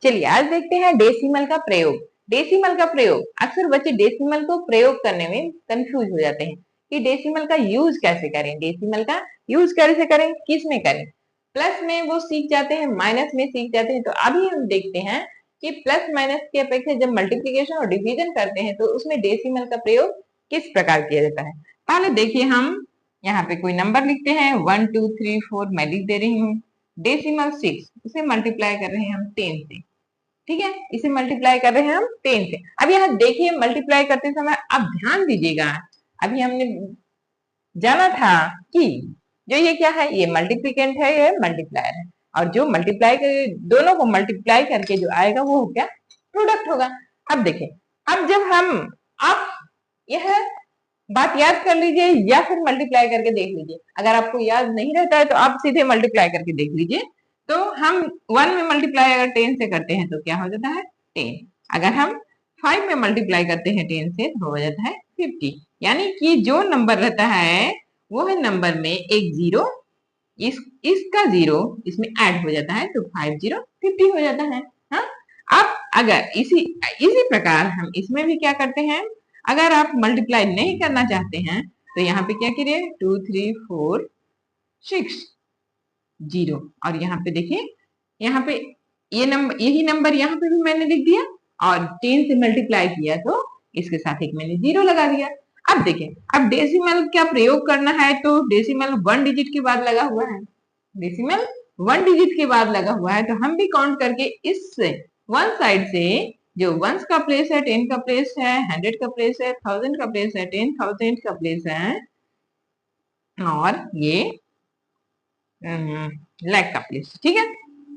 चलिए आज देखते हैं डेसिमल का प्रयोग। डेसिमल का प्रयोग अक्सर बच्चे डेसिमल को प्रयोग करने में कंफ्यूज हो जाते हैं कि डेसिमल का यूज कैसे करें, डेसिमल का यूज कैसे करें, किस में करें। प्लस में वो सीख जाते हैं, माइनस में सीख जाते हैं। तो अभी हम देखते हैं कि प्लस माइनस के अपेक्षा जब मल्टीप्लीकेशन और डिवीजन करते हैं तो उसमें डेसिमल का प्रयोग किस प्रकार किया जाता है। पहले देखिए, हम यहाँ पे कोई नंबर लिखते हैं 1 2 3 4, मैं लिख दे रही हूँ। डेसिमल 6, इसे मल्टीप्लाई कर रहे हैं हम 10 से। ठीक है, इसे मल्टीप्लाई कर रहे हैं हम 10 से। अब यहाँ देखिए मल्टीप्लाई करते समय अब ध्यान दीजिएगा, अभी हमने जाना था कि जो ये क्या है, ये मल्टीप्लिकेंट है, ये मल्टीप्लायर है, और जो मल्टीप्लाई दोनों को मल्टीप्लाई करके जो आएगा वो क्या, प्रोडक्ट होगा। अब देखिए, अब जब हम आप यह बात याद कर लीजिए या फिर मल्टीप्लाई करके देख लीजिए। अगर आपको याद नहीं रहता है तो आप सीधे मल्टीप्लाई करके देख लीजिए। तो हम 1 में मल्टीप्लाई अगर 10 से करते हैं तो क्या हो जाता है, 10। अगर हम 5 में मल्टीप्लाई करते हैं 10 से तो हो जाता है 50। यानी कि जो नंबर रहता है वो है नंबर में एक जीरो, इसका जीरो इसमें ऐड हो जाता है तो 5 0 50 हो जाता है। हाँ, अब अगर इसी प्रकार हम इसमें भी क्या करते हैं, अगर आप मल्टीप्लाई नहीं करना चाहते हैं तो यहाँ पे क्या करिए, 2 3 4 6 0, और यहाँ पे देखिए, यहाँ पे ये नंबर, यही नंबर यहाँ पे भी मैंने लिख दिया, और 10 से मल्टीप्लाई किया तो इसके साथ एक मैंने जीरो लगा दिया। अब देखिए, अब डेसिमल का प्रयोग करना है तो डेसिमल 1 डिजिट के बाद लगा हुआ है, डेसिमल 1 डिजिट के बाद लगा हुआ है, तो हम भी काउंट करके इस वन साइड से जो वंस का प्लेस है, 10 का प्लेस है, 100 का प्लेस है, 1000 का प्लेस है, 10,000 का प्लेस है, और ये लाख का प्लेस। ठीक है,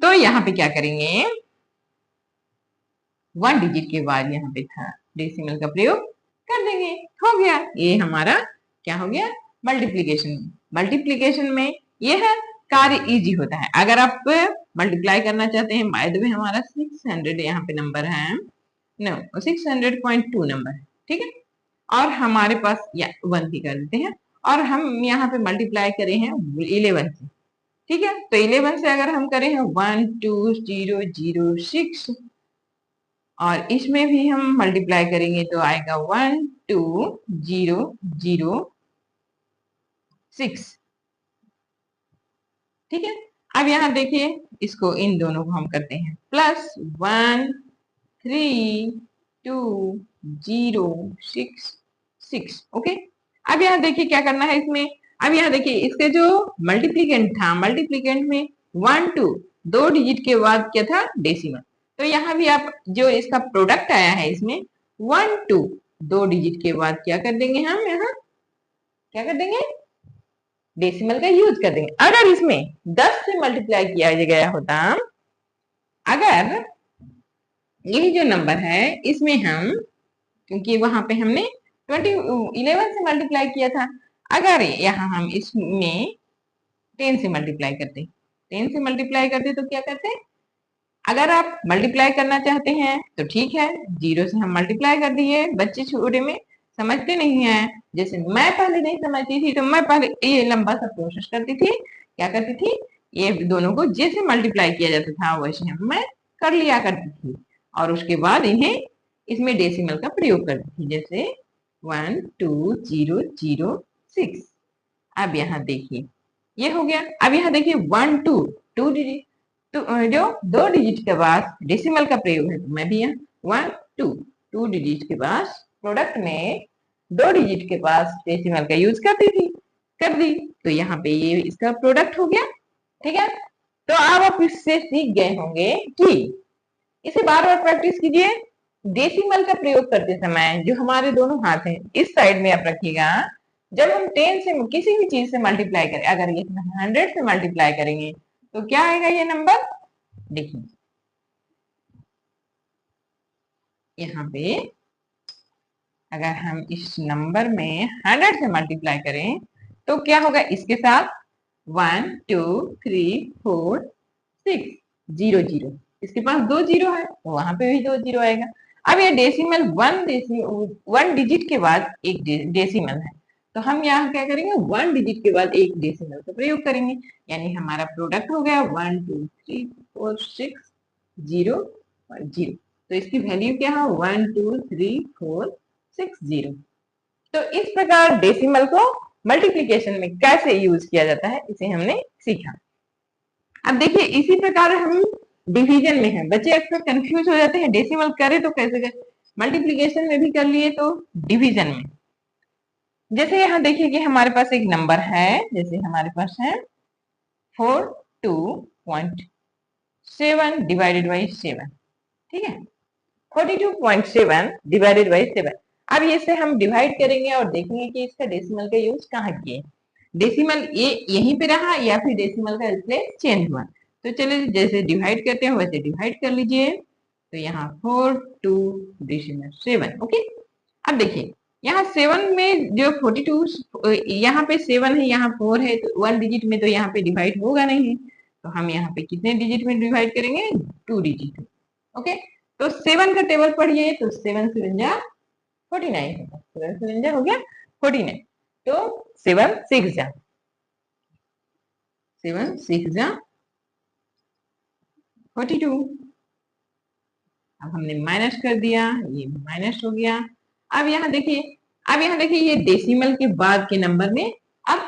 तो यहाँ पे क्या करेंगे, 1 डिजिट के बाद यहाँ पे था डेसिमल का प्रयोग कर देंगे, हो गया। ये हमारा क्या हो गया, मल्टीप्लीकेशन। मल्टीप्लीकेशन में यह कार्य इजी होता है। अगर आप मल्टीप्लाई करना चाहते हैं, बाय द वे हमारा 600 यहाँ पे नंबर है, नो 600.2 नंबर है, ठीक है, और हमारे पास या 1 भी कर देते हैं, और हम यहाँ पे मल्टीप्लाई करें हैं 11 से। ठीक है, तो 11 से अगर हम करें हैं 1 2 0 0 6, और इसमें भी हम मल्टीप्लाई करेंगे तो आएगा 1 2 0 0 6। ठीक है, अब यहाँ देखिए, इसको इन दोनों को हम करते हैं प्लस 1 3 2 0 6 6। ओके, अब यहाँ देखिए क्या करना है इसमें। अब यहाँ देखिए, इसके जो मल्टीप्लीकेंट था, मल्टीप्लीकेंट में 1 2 दो डिजिट के बाद क्या था, डेसिमल। तो यहाँ भी आप जो इसका प्रोडक्ट आया है इसमें 1 2 दो डिजिट के बाद क्या कर देंगे, हम यहाँ क्या कर देंगे, डेसिमल का यूज कर देंगे। अगर इसमें 10 से मल्टीप्लाई किया गया होता, अगर यही जो नंबर है इसमें हम, क्योंकि वहां पे हमने 11 से मल्टीप्लाई किया था, अगर यहाँ हम इसमें 10 से मल्टीप्लाई करते, 10 से मल्टीप्लाई करते तो क्या करते, अगर आप मल्टीप्लाई करना चाहते हैं तो ठीक है, जीरो से हम मल्टीप्लाई कर दिए। बच्चे छोटे में समझते नहीं है, जैसे मैं पहले नहीं समझती थी तो मैं पहले ये लंबा सा प्रोसेस करती थी, क्या करती थी, ये दोनों को जैसे मल्टीप्लाई किया जाता था वैसे हम मैं कर लिया करती थी, और उसके बाद इन्हें इसमें डेसिमल का प्रयोग करती थी, जैसे 1 2 0 0 6। अब यहाँ देखिए ये हो गया। अब यहाँ देखिए 1 2 2 डिजिट, तो जो दो डिजिट के बाद डेसिमल का प्रयोग है, तो मैं भी यहाँ 1 2 2 डिजिट के बाद प्रोडक्ट में दो डिजिट के पास डेसिमल का यूज करती थी, कर दी, तो यहाँ पे ये इसका प्रोडक्ट हो गया। ठीक है, तो अब आप इससे सीख गए होंगे कि इसे बार बार प्रैक्टिस कीजिए। डेसिमल का प्रयोग करते समय जो हमारे दोनों हाथ हैं इस साइड में आप रखिएगा। जब हम 10 से किसी भी चीज से मल्टीप्लाई करें, अगर ये 100 से मल्टीप्लाई करेंगे तो क्या आएगा ये नंबर, देखिए यहाँ पे अगर हम इस नंबर में 100 से मल्टीप्लाई करें तो क्या होगा, इसके साथ 1 2 3 4 6 0 0, इसके पास दो जीरो है तो वहां पे भी दो जीरो आएगा। अब ये डेसिमल 1 डिजिट के बाद एक डेसिमल है, तो हम यहाँ क्या करेंगे, 1 डिजिट के बाद एक डेसिमल का प्रयोग करेंगे, यानी हमारा प्रोडक्ट हो गया 1 2 3 4 6 0 जीरो। तो इसकी वैल्यू क्या है 12346 तो इस प्रकार डेसिमल को मल्टीप्लिकेशन में कैसे यूज किया जाता है इसे हमने सीखा। अब देखिए इसी प्रकार हम डिवीजन में है, बच्चे अक्सर कंफ्यूज हो जाते हैं डेसिमल करे तो कैसे करें, मल्टीप्लिकेशन में भी कर लिए तो डिवीजन में। जैसे यहाँ देखिए कि हमारे पास एक नंबर है, जैसे हमारे पास है 42.7 डिवाइडेड बाई 7, ठीक है 42.7 डिवाइडेड बाई 7। अब इसे हम डिवाइड करेंगे और देखेंगे कि इसका डेसिमल का यूज कहाँ किए, डेसिमल ये यहीं पे रहा या फिर डेसिमल का प्लेस चेंज हुआ। तो चलिए जैसे डिवाइड करते हैं वैसे डिवाइड कर लीजिए। तो यहाँ 42.7 ओके। अब देखिए यहाँ 7 में जो 42 यहाँ पे 7 है यहाँ 4 है तो 1 डिजिट में तो यहाँ पे डिवाइड होगा नहीं, तो हम यहाँ पे कितने डिजिट में डिवाइड करेंगे 2 डिजिट। ओके तो 7 का टेबल पढ़िए तो 7 7 जा 49 होगा, 7 7 जा हो गया 49। तो 7 6 जा 7 6 जा 42। अब हमने माइनस कर दिया, ये माइनस हो गया। अब यहाँ देखिए ये डेसिमल के बाद के नंबर में अब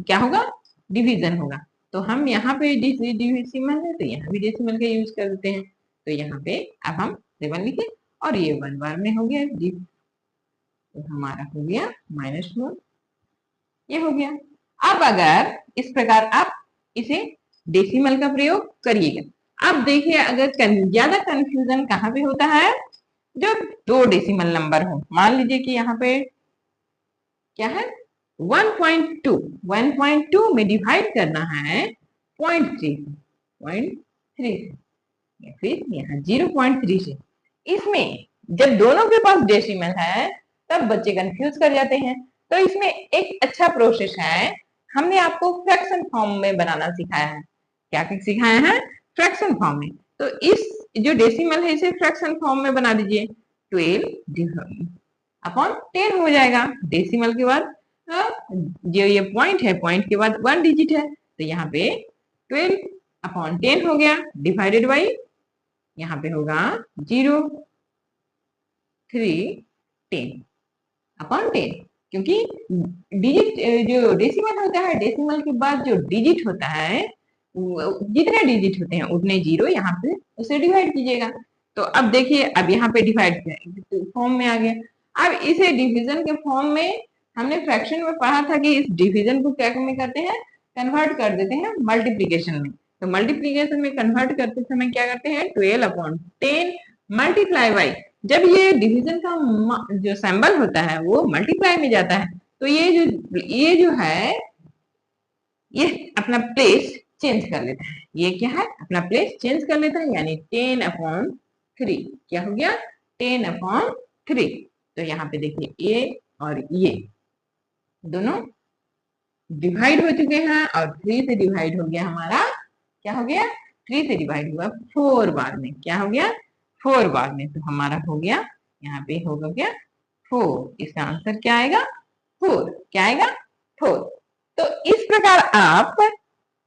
क्या होगा डिवीजन होगा। तो हम यहाँ पे डेसिमल है तो यहाँ भी डेसिमल का यूज कर देते हैं। तो यहाँ पे अब हम 7 लिखे और ये 1 बार में हो गया तो हमारा हो गया -4, ये हो गया। अब अगर इस प्रकार आप इसे डेसिमल का प्रयोग करिएगा। अब देखिए अगर ज्यादा कंफ्यूजन कहाँ पे होता है, जब 2 डेसिमल नंबर हो। मान लीजिए कि यहाँ पे क्या है 1.2 में डिवाइड करना है 0.3 या फिर यहाँ 0.3 से। इसमें जब दोनों के पास डेसिमल है तब बच्चे कंफ्यूज कर जाते हैं। तो इसमें एक अच्छा प्रोसेस है, हमने आपको फ्रैक्शन फॉर्म में बनाना सिखाया है। क्या सिखाया है फ्रैक्शन फॉर्म में। तो इस जो डेसिमल है इसे फ्रैक्शन फॉर्म में बना दीजिए। 12/10 हो जाएगा। डेसिमल के बाद जो ये पॉइंट है पॉइंट के बाद 1 डिजिट है तो यहाँ पे 12/10 हो गया डिवाइडेड बाई यहाँ पे होगा 0.310/10 क्योंकि डिजिट जो डेसिमल होता है डेसिमल के बाद जो डिजिट होता है जितने डिजिट होते हैं उतने जीरो यहाँ पे उसे डिवाइड कीजिएगा। तो अब देखिए अब यहाँ पे डिवाइड फॉर्म में आ गया। अब इसे डिवीजन के फॉर्म में हमने फ्रैक्शन में पढ़ा था कि इस डिवीजन को क्या में करते हैं कन्वर्ट कर देते हैं मल्टीप्लीकेशन में। तो मल्टीप्लीकेशन में कन्वर्ट करते समय क्या करते हैं 12/10 मल्टीप्लाई बाई, जब ये डिवीजन का जो सिंबल होता है वो मल्टीप्लाई में जाता है तो ये जो है ये अपना प्लेस चेंज कर लेता है। ये क्या है अपना प्लेस चेंज कर लेता है यानी 10/3 क्या हो गया 10/3। तो यहाँ पे देखिए ये और ये दोनों डिवाइड हो चुके हैं और 3 से डिवाइड हो गया हमारा, क्या हो गया 3 से डिवाइड हुआ 4 बार में, क्या हो गया 4 बार में। तो हमारा हो गया यहाँ पे होगा क्या 4, इसका आंसर क्या आएगा 4, क्या आएगा 4। तो इस प्रकार आप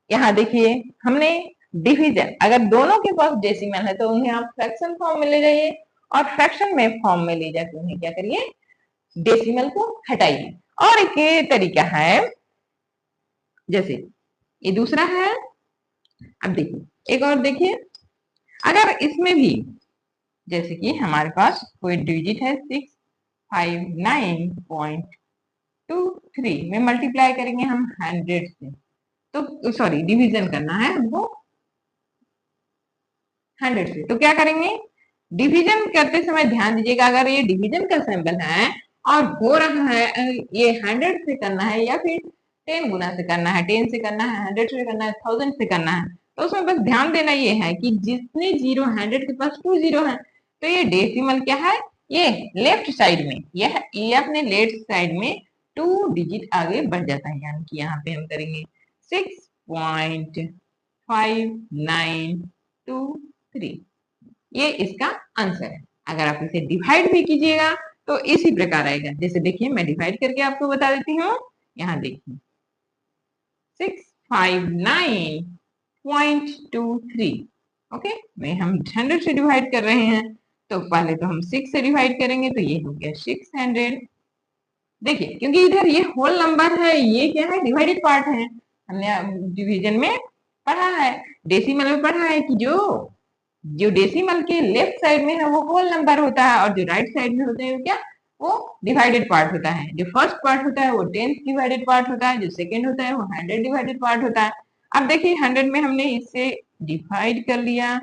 यहाँ देखिए हमने डिवीजन अगर दोनों के पास डेसिमल है तो उन्हें आप फ्रैक्शन फॉर्म में ले जाइए और फ्रैक्शन में फॉर्म में ले जाकर उन्हें क्या करिए डेसिमल को हटाइए। और एक तरीका है जैसे ये दूसरा है। अब देखिए एक और देखिए अगर इसमें भी जैसे कि हमारे पास कोई डिजिट है 659.23 में मल्टीप्लाई करेंगे हम 100 से, तो सॉरी डिवीजन करना है हमको 100 से। तो क्या करेंगे डिवीजन करते समय ध्यान दीजिएगा अगर ये डिवीजन का सिंबल है और हो रहा है ये 100 से करना है या फिर 10 गुना से करना है, 10 से करना है, 100 से करना है, 1000 से करना है, तो उसमें बस ध्यान देना ये है कि जितने जीरो 100 के पास 2 जीरो है तो ये डेसिमल क्या है ये लेफ्ट साइड में ये अपने लेफ्ट साइड में 2 डिजिट आगे बढ़ जाता है। यानी कि यहाँ पे हम करेंगे 6.5923, ये इसका आंसर है। अगर आप इसे डिवाइड भी कीजिएगा तो इसी प्रकार आएगा। जैसे देखिए मैं डिवाइड करके आपको बता देती हूँ। यहाँ देखिए 659.23 ओके, में हम 100 से डिवाइड कर रहे हैं, तो पहले तो हम 6 से डिवाइड करेंगे, तो ये हो गया 600। देखिए, क्योंकि इधर ये होल नंबर है, ये क्या है, डिवाइडेड पार्ट है। हमने डिवीजन में पढ़ा है, डेसिमल में पढ़ा है कि जो जो डेसिमल के लेफ्ट साइड में है वो होल नंबर होता है, और जो राइट साइड में होते हैं वो क्या, वो डिवाइडेड पार्ट होता है। जो फर्स्ट पार्ट होता है वो 10 डिवाइडेड पार्ट होता है, जो सेकंड होता है वो 100 डिवाइडेड पार्ट होता है। अब देखिए 100 में हमने इससे डिवाइड कर लिया,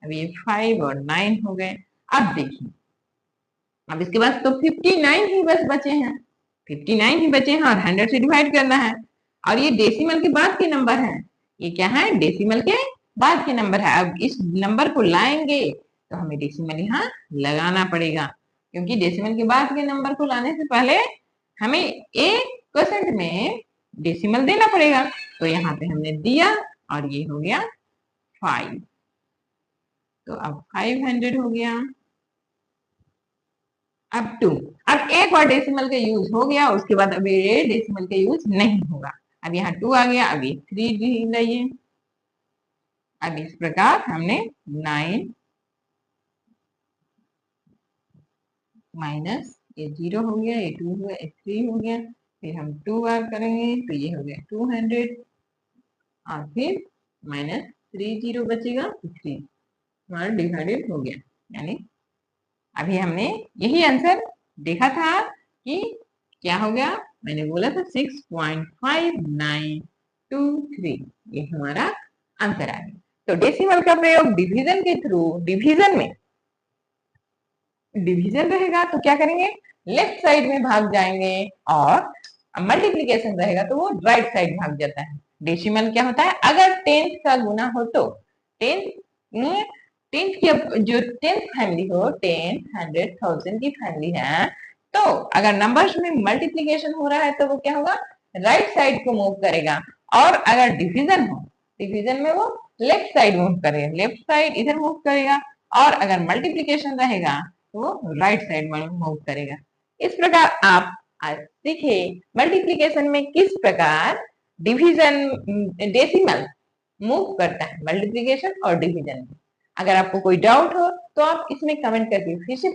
अब ये 5 और 9 हो गए। अब देखिए, अब इसके बाद तो 59 ही बस बचे हैं, 59 ही बचे हैं, और 100 से डिवाइड करना है। और ये डेसिमल के बाद के नंबर है, ये क्या है, डेसिमल के बाद के नंबर है। अब इस नंबर को लाएंगे तो हमें डेसिमल यहाँ लगाना पड़ेगा, क्योंकि डेसिमल के बाद के नंबर को लाने से पहले हमें 1% में डेसिमल देना पड़ेगा। तो यहाँ पे हमने दिया, और ये हो गया 5, तो अब 500 हो गया। अब 2, अब एक बार डेसिमल का यूज हो गया, उसके बाद अब ये डेसिमल का यूज नहीं होगा। अब यहाँ 2 आ गया, अब ये 3 लाइए। अब इस प्रकार हमने 9 माइनस ये 0 हो गया, ये 2 हो गया, ये 3 हो गया, फिर हम 2 बार करेंगे तो ये हो गया 200, और फिर माइनस 3 0 बचेगा, 3 हमारा डिवाइडेड हो गया। यानी अभी हमने यही आंसर देखा था कि क्या हो गया, मैंने बोला था 6.5923, ये हमारा आंसर आ गया। तो डेसिमल का प्रयोग डिवीजन के थ्रू, डिवीजन रहेगा तो क्या करेंगे, लेफ्ट साइड में भाग जाएंगे, और मल्टीप्लीकेशन रहेगा तो वो राइट साइड भाग जाता है। डेसिमल क्या होता है, अगर 10th का गुना हो तो 10th की जो 10th फैमिली हो, 10, 100, 1000 की फैमिली है, तो अगर नंबर्स में मल्टीप्लीकेशन हो रहा है तो वो क्या होगा, राइट साइड को मूव करेगा। और अगर डिवीजन हो, डिवीजन में वो लेफ्ट साइड मूव करेगा, लेफ्ट साइड इधर मूव करेगा। और अगर मल्टीप्लीकेशन रहेगा तो वो राइट साइड में मूव करेगा। इस प्रकार आप आज सीखे मल्टीप्लीकेशन में किस प्रकार डिवीजन, डेसिमल मूव करता है मल्टीप्लीकेशन और डिवीजन में। अगर आपको कोई डाउट हो तो आप इसमें कमेंट करके फिर से